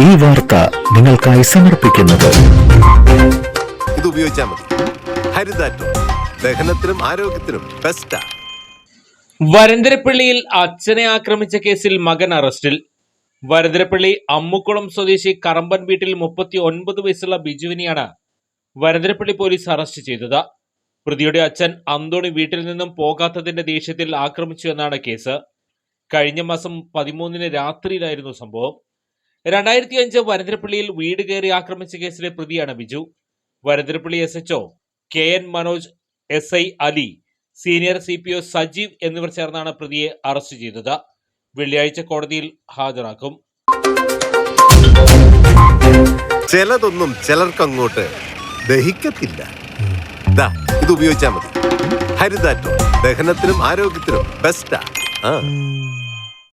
ഈ വാർത്ത നിങ്ങൾക്കായി സമർപ്പിക്കുന്നത് ഇത് ഉപയോഗിച്ചാൽ മതി. ഹരിതാറ്റോ ദഹനത്തിനും ആരോഗ്യത്തിനും ബെസ്റ്റാ. വരന്തരപ്പള്ളിയിൽ അച്ഛനെ ആക്രമിച്ച കേസിൽ മകൻ അറസ്റ്റിൽ. വരന്തരപ്പള്ളി അമ്മുക്കുളം സ്വദേശി കറമ്പൻ വീട്ടിൽ 39 വയസ്സുള്ള ബിജുവിനെയാണ് വരന്തരപ്പള്ളി പോലീസ് അറസ്റ്റ് ചെയ്തത്. പ്രതിയുടെ അച്ഛൻ അന്തോണി വീട്ടിൽ നിന്നും പോകാത്തതിന്റെ ദേഷ്യത്തിൽ ആക്രമിച്ചു എന്നാണ് കേസ്. കഴിഞ്ഞ മാസം 13 രാത്രിയിലായിരുന്നു സംഭവം. 2005 വരന്തരപ്പള്ളിയിൽ വീട് കയറി ആക്രമിച്ച കേസിലെ പ്രതിയാണ് Biju. Varantharappilly SHO KN Manoj, SI Ali, senior CPO Sajeev എന്നിവർ ചേർന്നാണ് പ്രതിയെ അറസ്റ്റ് ചെയ്തത്. വെള്ളിയാഴ്ച കോടതിയിൽ ഹാജരാക്കും. ചിലതൊന്നും ചിലർക്കങ്ങോട്ട് ദഹിക്കത്തില്ല. ഇത് ഉപയോഗിച്ചാൽ മതി. ഹരിതാറ്റോ ദഹനത്തിനും ആരോഗ്യത്തിനും ബെസ്റ്റാ.